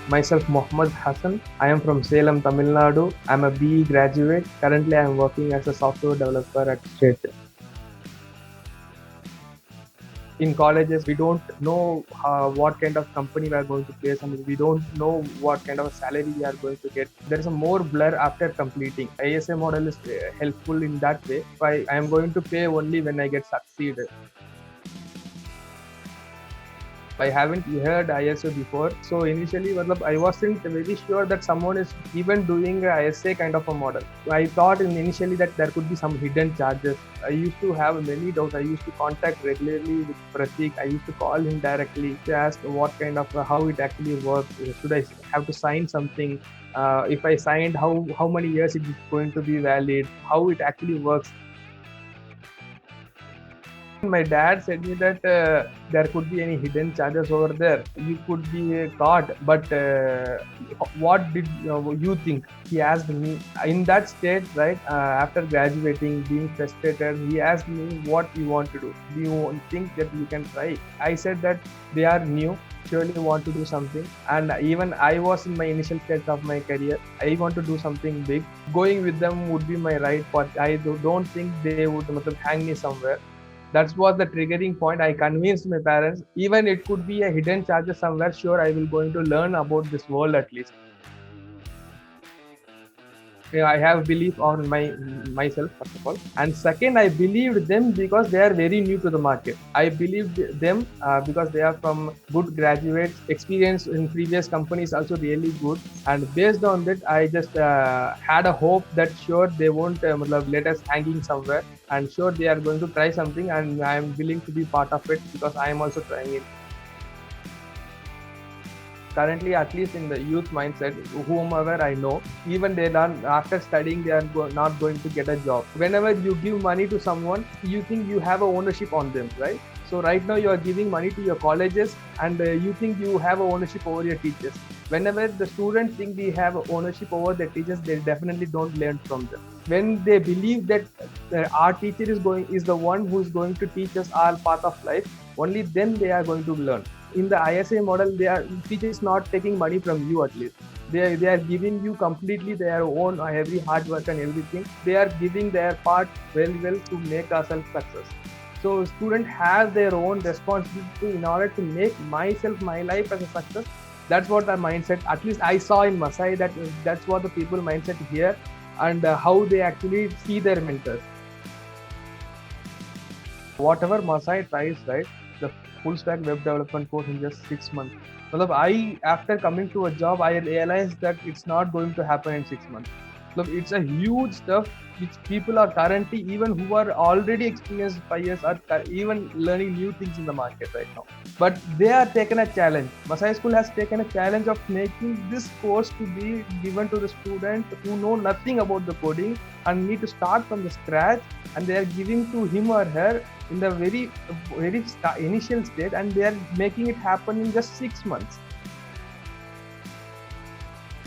Myself, Mohammad Hassan. I am from Salem, Tamil Nadu. I'm a BE graduate. Currently, I am working as a software developer at State. In colleges, we don't know what kind of company we are going to place, and we don't know what kind of salary we are going to get. There is a more blur after completing. ISA model is helpful in that way. I am going to pay only when I get succeeded. I haven't heard ISO before. So initially, I wasn't very sure that someone is even doing a ISA kind of a model. I thought initially that there could be some hidden charges. I used to have many doubts. I used to contact regularly with Pratik. I used to call him directly to ask what kind of how it actually works. Should I have to sign something? If I signed, how many years it is going to be valid? How it actually works? My dad said me that there could be any hidden charges over there. You could be caught, but what did you think? He asked me in that state, right? After graduating, being frustrated, he asked me what you want to do. Do you think that you can try? I said that they are new. Surely want to do something, and even I was in my initial stage of my career. I want to do something big. Going with them would be my right path. I don't think they would hang me somewhere. That was the triggering point. I convinced my parents, even it could be a hidden charges somewhere, sure, I will going to learn about this world at least. I have belief on myself first of all, and second, I believed them because they are very new to the market. I believed them because they are from good graduates, experience in previous companies also really good, and based on that, I just had a hope that sure they won't let us hanging somewhere, and sure they are going to try something, and I am willing to be part of it because I am also trying it. Currently, at least in the youth mindset, whomever I know, even they learn after studying, they are not going to get a job. Whenever you give money to someone, you think you have a ownership on them, right? So right now you are giving money to your colleges, and you think you have a ownership over your teachers. Whenever the students think they have a ownership over their teachers, they definitely don't learn from them. When they believe that our teacher is the one who is going to teach us our path of life, only then they are going to learn. In the ISA model, they are teachers not taking money from you at least. They are giving you completely their own every hard work and everything. They are giving their part well to make ourselves success. So student has their own responsibility in order to make my life as a success. That's what the mindset. At least I saw in Masai that's what the people mindset here, and how they actually see their mentors. Whatever Masai tries, right? The full stack web development course in just 6 months. After coming to a job, I realized that it's not going to happen in 6 months. It's a huge stuff which people are currently, even who are already experienced 5 years, are even learning new things in the market right now. But they are taken a challenge. Masai School has taken a challenge of making this course to be given to the student who know nothing about the coding and need to start from the scratch, and they are giving to him or her in the very initial state, and they are making it happen in just 6 months.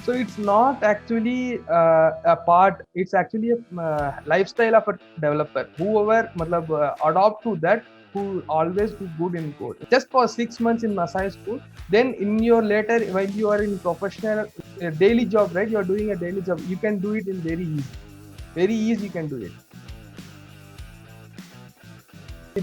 So it's not actually a part, it's actually a lifestyle of a developer. Whoever adopt to that, who always be good in code just for 6 months in Masai School, then in your later, when you are in professional daily job, right, you are doing a daily job, you can do it in very easy, you can do it.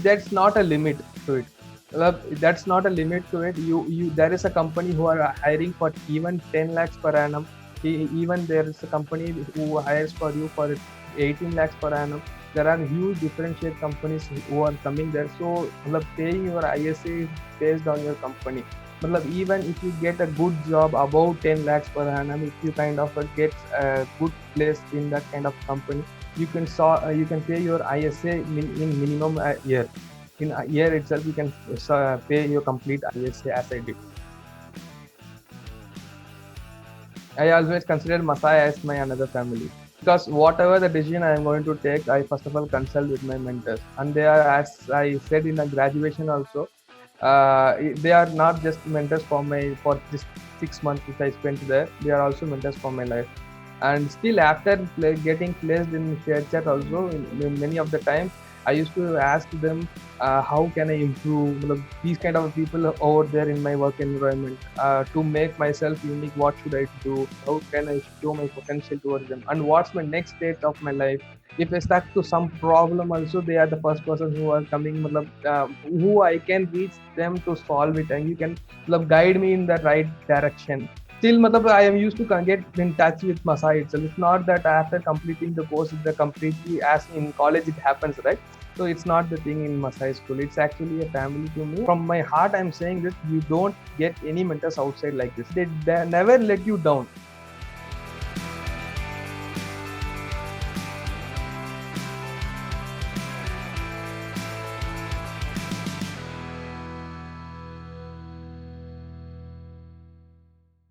That's not a limit to it. That's not a limit to it. You there is a company who are hiring for even 10 lakhs per annum. Even there is a company who hires for you for 18 lakhs per annum. There are huge differentiate companies who are coming there. So paying your ISA is based on your company. Even if you get a good job above 10 lakhs per annum, if you kind of get a good place in that kind of company, you can pay your ISA in minimum a year. In a year itself, you can pay your complete ISA as I did. I always consider Masai as my another family, because whatever the decision I am going to take, I first of all consult with my mentors, and they are, as I said in a graduation also, they are not just mentors for this 6 months which I spent there. They are also mentors for my life. And still after getting placed in ShareChat also, in many of the time, I used to ask them, how can I improve these kind of people over there in my work environment, to make myself unique. What should I do? How can I show my potential towards them? And what's my next stage of my life? If I stuck to some problem, also they are the first person who are coming, who I can reach them to solve it, and you can guide me in the right direction. Still, I am used to get in touch with Masai itself. It's not that after completing the course, the completely as in college it happens, right? So it's not the thing in Masai school. It's actually a family to me. From my heart, I'm saying that you don't get any mentors outside like this. They never let you down.